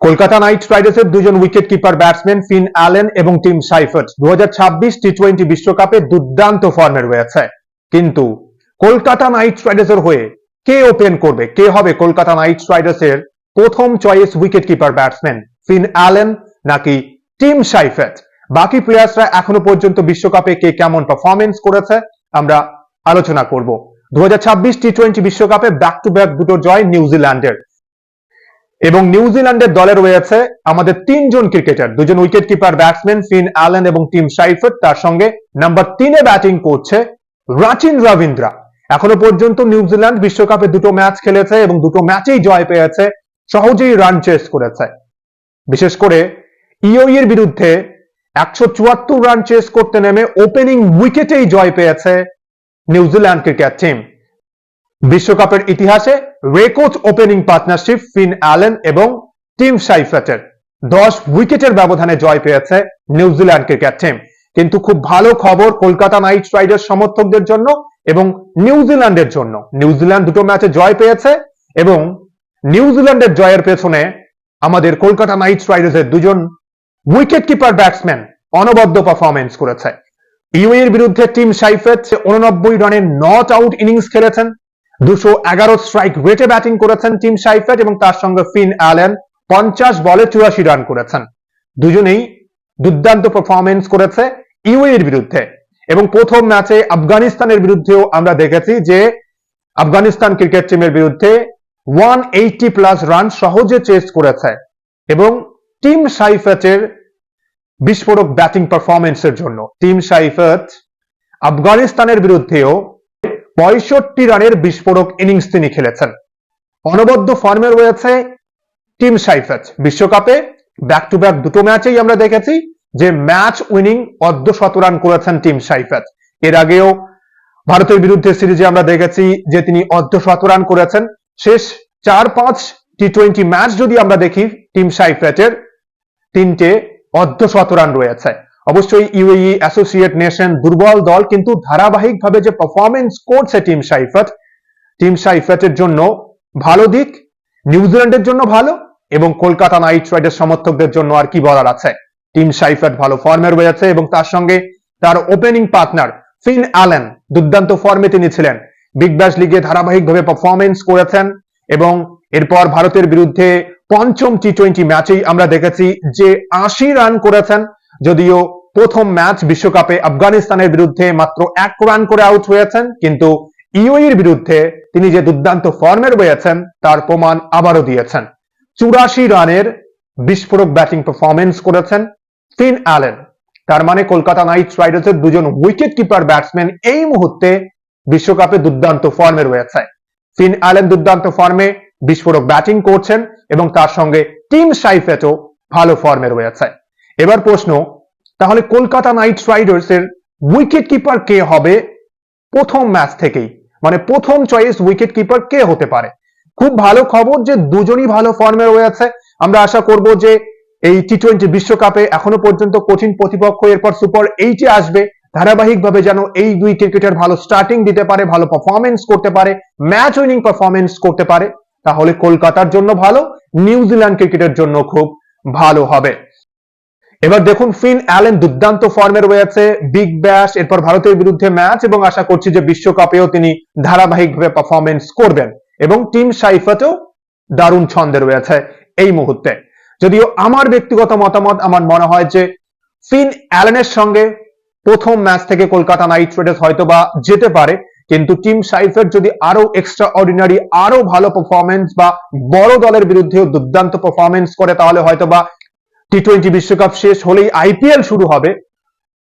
Kolkata Knight রাইডার্সের দুজন wicket keeper batsman Finn Allen এবং টিম সাইফার্ট 2026 টি20 বিশ্বকাপে দুর্দান্ত ফর্মে রয়েছে। কিন্তু কলকাতা নাইট রাইডার্সের হয়ে কে ওপেন করবে, কে হবে কলকাতা নাইট রাইডার্সের প্রথম choice wicket keeper batsman, Finn Allen নাকি টিম সাইফার্ট? বাকি প্লেয়ার্সরা এখনো পর্যন্ত বিশ্বকাপে কে কেমন পারফরমেন্স করেছে আমরা আলোচনা করব। 2026 টি20 বিশ্বকাপে ব্যাক টু ব্যাক দুটো জয় নিউজিল্যান্ডের, এবং নিউজিল্যান্ডের দলে রয়েছে আমাদের তিনজন ক্রিকেটার, দুজন wicket keeper batsman Finn Allen এবং টিম সাইফার্ট, তার সঙ্গে নাম্বার 3-এ ব্যাটিং করছে রাচিন রবীন্দ্রা। এখনো পর্যন্ত নিউজিল্যান্ড বিশ্বকাপে দুটো ম্যাচ খেলেছে এবং দুটো ম্যাচেই জয় পেয়েছে, সহজেই রান চেস করেছে। বিশেষ করে ইউএই এর বিরুদ্ধে 174 রান চেস করতে নেমে ওপেনিং উইকেটেই জয় পেয়েছে নিউজিল্যান্ড ক্রিকেট টিম। বিশ্বকাপের ইতিহাসে record opening partnership Finn Allen এবং টিম সাইফার্টের, 10 উইকেটের ব্যবধানে জয় পেয়েছে নিউজিল্যান্ড ক্রিকেট টিম। কিন্তু খুব ভালো খবর কলকাতা নাইট রাইডার্স সমর্থকদের জন্য এবং নিউজিল্যান্ডের জন্য, নিউজিল্যান্ড দুটো ম্যাচে জয় পেয়েছে এবং নিউজিল্যান্ডের জয়ের পেছনে আমাদের কলকাতা নাইট রাইডার্সের দুজন উইকেট কিপার ব্যাটসম্যান অনবদ্য পারফরমেন্স করেছে। ইউএই এর বিরুদ্ধে টিম সাইফার্ট 89 রানের নট আউট ইনিংস খেলেছেন, 211 স্ট্রাইক রেটে ব্যাটিং করেছেন টিম সাইফার্ট, এবং তার সঙ্গে ফিন অ্যালেন 50 বলে 84 রান করেছেন। দুজনেই দুর্দান্ত পারফরমেন্স করেছে ইউএই এর বিরুদ্ধে। এবং প্রথম ম্যাচে আফগানিস্তানের বিরুদ্ধেও আমরা দেখেছি যে আফগানিস্তান ক্রিকেট টিমের বিরুদ্ধে 180+ রান সহজে চেস করেছে, এবং টিম সাইফার্টের বিস্ফোরক ব্যাটিং পারফরমেন্সের জন্য টিম সাইফার্ট আফগানিস্তানের বিরুদ্ধেও 65 রানের বিস্ফোরক ইনিংস তিনি খেলেছেন। অনবদ্য ফর্মে রয়েছে টিম সাইফার্ট। বিশ্বকাপে ব্যাক টু ব্যাক দুটো ম্যাচেই আমরা দেখেছি যে ম্যাচ উইনিং অর্ধশতরান করেছেন টিম সাইফার্ট। এর আগেও ভারতের বিরুদ্ধে সিরিজে আমরা দেখেছি যে তিনি অর্ধশতরান করেছেন। শেষ 4-5 টি20 ম্যাচ যদি আমরা দেখি, টিম সাইফার্টের 3টে অর্ধশতরান রয়েছে। অবশ্যই ইউএই অ্যাসোসিয়েট নেশন দুর্বল দল, কিন্তু ধারাবাহিকভাবে যে পারফরমেন্স করছে টিম সাইফার্টের জন্য ভালো দিক, নিউজিল্যান্ডের জন্য ভালো, এবং কলকাতা নাইট রাইডার্স সমর্থকদের জন্য আর কি বলার আছে। টিম সাইফার্ট ভালো ফর্মে রয়েছে এবং তার সঙ্গে তার ওপেনিং পার্টনার ফিন অ্যালেন দুর্দান্ত ফর্মে তিনি ছিলেন। বিগ ব্যাশ লিগে ধারাবাহিকভাবে পারফরমেন্স করেছেন, এবং এরপর ভারতের বিরুদ্ধে পঞ্চম টি20 ম্যাচেই আমরা দেখেছি যে 80 রান করেছেন। যদিও প্রথম ম্যাচ বিশ্বকাপে আফগানিস্তানের বিরুদ্ধে মাত্র 1 রান করে আউট হয়েছেন, কিন্তু ইউএই এর বিরুদ্ধে তিনি যে দুর্দান্ত ফর্মে রয়েছেন তার প্রমাণ আবারও দিয়েছেন। 84 রানের বিস্ফোরক ব্যাটিং পারফরমেন্স করেছেন ফিন অ্যালেন। তার মানে কলকাতা নাইট রাইডার্সের দুজন উইকেট কিপার ব্যাটসম্যান এই মুহূর্তে বিশ্বকাপে দুর্দান্ত ফর্মে রয়েছে। ফিন অ্যালেন দুর্দান্ত ফর্মে বিস্ফোরক ব্যাটিং করছেন, এবং তার সঙ্গে টিম সাইফার্টও ভালো ফর্মে রয়েছে। এবার প্রশ্ন, তাহলে কলকাতা নাইট রাইডার্স এর উইকেট কিপার কে হবে প্রথম ম্যাচ থেকেই, মানে প্রথম চয়েস উইকেট কিপার কে হতে পারে? খুব ভালো খবর যে দুজনই ভালো ফর্মে রয়েছে। আমরা আশা করব যে এই টি20 বিশ্বকাপে এখনো পর্যন্ত কঠিন প্রতিপক্ষ, এরপর সুপার 8-এ আসবে, ধারাবাহিকভাবে যেন এই দুই ক্রিকেটার ভালো স্টার্টিং দিতে পারে, ভালো পারফরমেন্স করতে পারে, ম্যাচ উইনিং পারফরমেন্স করতে পারে। তাহলে কলকাতার জন্য ভালো, নিউজিল্যান্ড ক্রিকেটের জন্য খুব ভালো হবে। এবার দেখুন, ফিন অ্যালেন দুর্দান্ত ফর্মে রয়েছে, বিগ ব্যাশ, এরপর ভারতের বিরুদ্ধে ম্যাচ, এবং আশা করছি যে বিশ্বকাপেও তিনি ধারাবাহিকভাবে পারফরমেন্স করবেন। এবং টিম সাইফার্টও দারুণ ছন্দে রয়েছে এই মুহূর্তে। যদিও আমার ব্যক্তিগত মতামত, আমার মনে হয় যে ফিন অ্যালেনের সঙ্গে প্রথম ম্যাচ থেকে কলকাতা নাইট রাইডার্স হয়তোবা যেতে পারে, কিন্তু টিম সাইফার্ট যদি আরো এক্সট্রা অর্ডিনারি, আরো ভালো পারফরমেন্স বা বড় দলের বিরুদ্ধেও দুর্দান্ত পারফরমেন্স করে, তাহলে হয়তোবা টি20 বিশ্বকাপ শেষ হলেই আইপিএল শুরু হবে,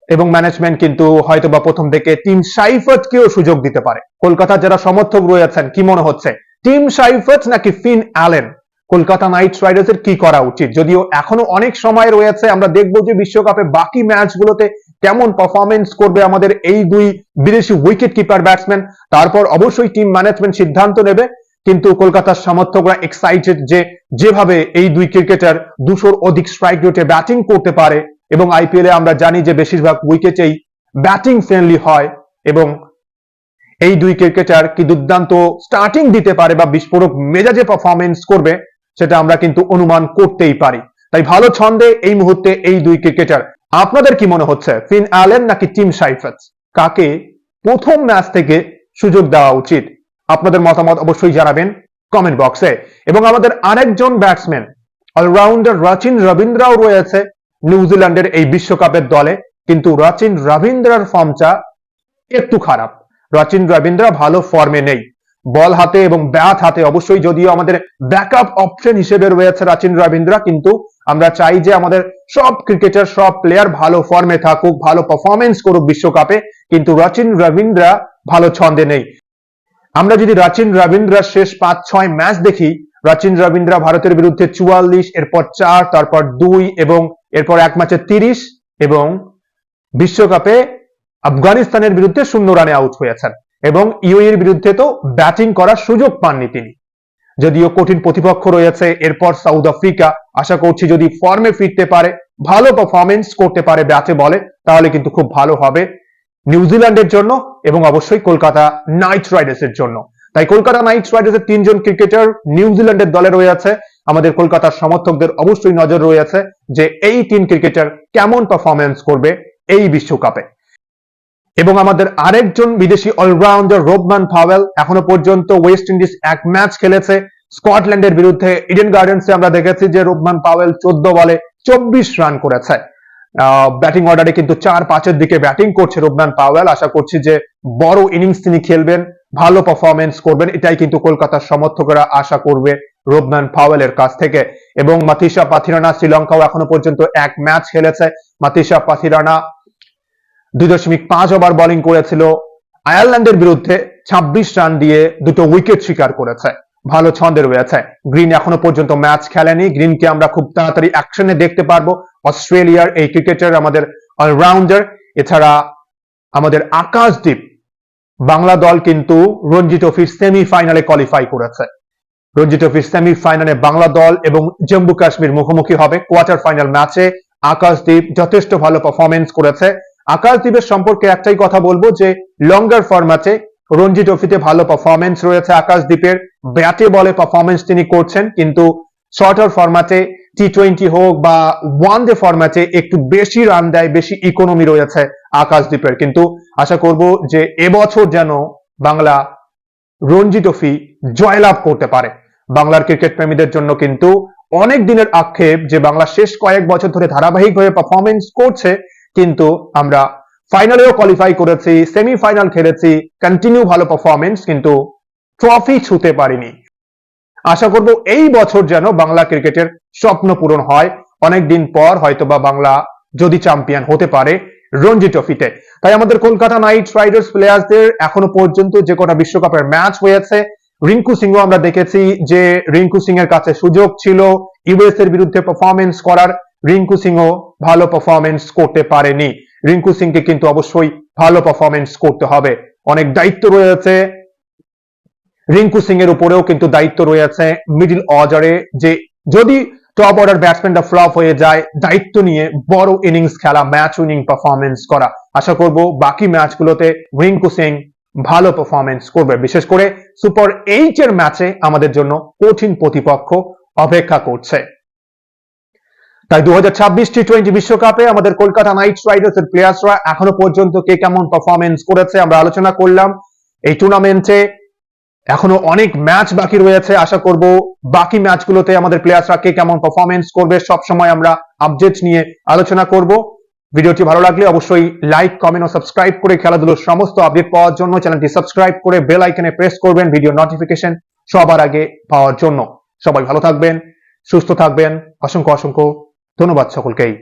এবং ম্যানেজমেন্ট কিন্তু হয়তোবা প্রথম থেকে টিম সাইফার্টকেও সুযোগ দিতে পারে। কলকাতার যারা সমর্থক রয়েছেন, কি মনে হচ্ছে, টিম সাইফার্ট নাকি ফিন অ্যালেন? কলকাতা নাইট রাইডার্সের কি করা উচিত? যদিও এখনো অনেক সময় রয়েছে, আমরা দেখবো যে বিশ্বকাপে বাকি ম্যাচগুলোতে কেমন পারফরমেন্স করবে আমাদের এই দুই বিদেশি উইকেট কিপার ব্যাটসম্যান, তারপর অবশ্যই টিম ম্যানেজমেন্ট সিদ্ধান্ত নেবে। কিন্তু কলকাতার সমর্থকরা এক্সাইটেড যে যেভাবে এই দুই ক্রিকেটার 200-র অধিক স্ট্রাইক রেটে ব্যাটিং করতে পারে, এবং আইপিএল এ আমরা জানি যে বেশিরভাগ উইকেটেই ব্যাটিং ফ্রেন্ডলি হয়, এবং এই দুই ক্রিকেটার কি দুর্দান্ত স্টার্টিং দিতে পারে বা বিস্ফোরক মেজাজে পারফরমেন্স করবে, সেটা আমরা কিন্তু অনুমান করতেই পারি। তাই ভালো ছন্দে এই মুহূর্তে এই দুই ক্রিকেটার। আপনাদের কি মনে হচ্ছে, ফিন অ্যালেন নাকি টিম সাইফার্ট, কাকে প্রথম ম্যাচ থেকে সুযোগ দেওয়া উচিত? আপনাদের মতামত অবশ্যই জানাবেন কমেন্ট বক্সে। এবং আমাদের আরেকজন ব্যাটসম্যান অলরাউন্ডার রচিন রবীন্দ্রাও রয়েছে নিউজিল্যান্ডের এই বিশ্বকাপের দলে, কিন্তু রচিন রবীন্দ্রার ফর্মটা একটু খারাপ। রচিন রবীন্দ্রা ভালো ফর্মে নেই, বল হাতে এবং ব্যাট হাতে অবশ্যই, যদিও আমাদের ব্যাকআপ অপশন হিসেবে রয়েছে রচিন রবীন্দ্রা, কিন্তু আমরা চাই যে আমাদের সব ক্রিকেটার, সব প্লেয়ার ভালো ফর্মে থাকুক, ভালো পারফরমেন্স করুক বিশ্বকাপে, কিন্তু রচিন রবীন্দ্রা ভালো ছন্দে নেই। আমরা যদি রচিন রবীন্দ্রার শেষ 5-6 ম্যাচ দেখি, রচিন রবীন্দ্রা ভারতের বিরুদ্ধে 44, এরপর 4, তারপর 2 এবং এরপর এক ম্যাচে 30 এবং বিশ্বকাপে আফগানিস্তানের বিরুদ্ধে 0 রানে আউট হয়েছেন এবং ইউএইর বিরুদ্ধে তো ব্যাটিং করার সুযোগ পাননি তিনি, যদিও কঠিন প্রতিপক্ষ রয়েছে। এরপর সাউথ আফ্রিকা, আশা করছি যদি ফর্মে ফিরতে পারে, ভালো পারফরমেন্স করতে পারে ব্যাটে বলে, তাহলে কিন্তু খুব ভালো হবে নিউজিল্যান্ডের জন্য এবং অবশ্যই কলকাতা নাইট রাইডার্সের জন্য। তাই কলকাতা নাইট রাইডার্সের 3 জন ক্রিকেটার নিউজিল্যান্ডের দলে রয়েছে। আমাদের কলকাতার সমর্থকদের অবশ্যই নজর রয়েছে যে এই 3 ক্রিকেটার কেমন পারফরমেন্স করবে এই বিশ্বকাপে। এবং আমাদের আরেকজন বিদেশি অলরাউন্ডার রোবমান পাওয়েল, এখনো পর্যন্ত ওয়েস্ট ইন্ডিজ এক ম্যাচ খেলেছে স্কটল্যান্ডের বিরুদ্ধে ইডেন গার্ডেন্সে। আমরা দেখেছি যে রোবমান পাওয়েল 14 বলে 24 রান করেছে। ব্যাটিং অর্ডারে কিন্তু 4-5 দিকে ব্যাটিং করছে রোবমান পাওয়েল। আশা করছি যে বড় ইনিংস তিনি খেলবেন, ভালো পারফরমেন্স করবেন, এটাই কিন্তু কলকাতার সমর্থকরা আশা করবে রোবমান পাওয়েলের কাছ থেকে। এবং মাথিসা পাথিরানা, শ্রীলঙ্কাও এখনো পর্যন্ত এক ম্যাচ খেলেছে। মাথিসা পাথিরানা 2.5 ওভার বোলিং করেছিল আয়ারল্যান্ডের বিরুদ্ধে, 26 রান দিয়ে 2টো উইকেট শিকার করেছে, ভালো ছন্দে রয়েছে। গ্রিন এখনো পর্যন্ত ম্যাচ খেলেনি, গ্রিনকে আমরা খুব তাড়াতাড়ি অ্যাকশনে দেখতে পারবো। অস্ট্রেলিয়ার এই ক্রিকেটার আমাদের অলরাউন্ডার। এছাড়া আমাদের আকাশদীপ, বাংলা দল কিন্তু রঞ্জি ট্রফির সেমিফাইনালে কোয়ালিফাই করেছে। রঞ্জি ট্রফির সেমিফাইনালে বাংলা দল এবং জম্মু কাশ্মীর মুখোমুখি হবে কোয়ার্টার ফাইনাল ম্যাচে। আকাশদীপ যথেষ্ট ভালো পারফরমেন্স করেছে। আকাশদীপের সম্পর্কে একটাই কথা বলবো যে লঙ্গার ফরম্যাটে রঞ্জি ট্রফিতে ভালো পারফরমেন্স রয়েছে আকাশদীপের, ব্যাটে বলে পারফরমেন্স তিনি করছেন, কিন্তু শর্টার ফরম্যাটে টি20 হোক বা ওয়ান ডে ফরম্যাটে একটু বেশি রান দেয়, বেশি ইকোনমি রয়েছে আকাশদীপের। কিন্তু আশা করব যে এবছর যেন বাংলা রঞ্জি ট্রফি জয়লাভ করতে পারে। বাংলার ক্রিকেট প্রেমীদের জন্য কিন্তু অনেক দিনের আক্ষেপ যে বাংলা শেষ কয়েক বছর ধরে ধারাবাহিকভাবে পারফরমেন্স করছে, কিন্তু আমরা ফাইনালেও কোয়ালিফাই করেছি, সেমিফাইনাল খেলেছি, কন্টিনিউ ভালো পারফরমেন্স, কিন্তু ট্রফি ছুঁতে পারিনি। আশা করব এই বছর যেন বাংলা ক্রিকেটের স্বপ্ন পূরণ হয়, অনেকদিন পর হয়তোবা বাংলা যদি চ্যাম্পিয়ন হতে পারে রঞ্জি ট্রফিতে। তাই আমাদের কলকাতা নাইট রাইডার্স প্লেয়ারদের এখনো পর্যন্ত যে কটা বিশ্বকাপের ম্যাচ হয়েছে, রিঙ্কু সিংহ আমরা দেখেছি যে রিঙ্কু সিং এর কাছে সুযোগ ছিল ইউএস এর বিরুদ্ধে পারফরমেন্স করার, রিঙ্কু সিংহ ভালো পারফরমেন্স করতে পারেনি। রিঙ্কু সিংকে কিন্তু অবশ্যই ভালো পারফরমেন্স করতে হবে, অনেক দায়িত্ব রয়েছে রিঙ্কু সিং এর উপরেও, কিন্তু দায়িত্ব রয়েছে মিডল অর্ডারে যে যদি টপ অর্ডার ব্যাটসম্যানটা ফ্লপ হয়ে যায়, দায়িত্ব নিয়ে বড় ইনিংস খেলা, ম্যাচ উইনিং পারফরমেন্স করা। আশা করব বাকি ম্যাচগুলোতে রিঙ্কু সিং ভালো পারফরমেন্স করবে। বিশেষ করে সুপার 8 এর ম্যাচে আমাদের জন্য কঠিন প্রতিপক্ষ অপেক্ষা করছে। তাই 2026 টি20 বিশ্বকাপে আমাদের কলকাতা নাইট রাইডার্স এর প্লেয়ার্সরা এখনো পর্যন্ত কে কেমন পারফরমেন্স করেছে আমরা আলোচনা করলাম। এই টুর্নামেন্টে এখনো অনেক ম্যাচ বাকি রয়েছে, আশা করব বাকি ম্যাচগুলোতে আমাদের প্লেয়ার্সরা কে কেমন পারফরমেন্স করবে সব সময় আমরা আপডেট নিয়ে আলোচনা করব। ভিডিওটি ভালো লাগলে অবশ্যই লাইক, কমেন্ট ও সাবস্ক্রাইব করে খেলাধুলোর সমস্ত আপডেট পাওয়ার জন্য চ্যানেলটি সাবস্ক্রাইব করে বেল আইকনে প্রেস করবেন ভিডিও নোটিফিকেশন সবার আগে পাওয়ার জন্য। সবাই ভালো থাকবেন, সুস্থ থাকবেন, অসংখ্য অসংখ্য ধন্যবাদ সকলকেই।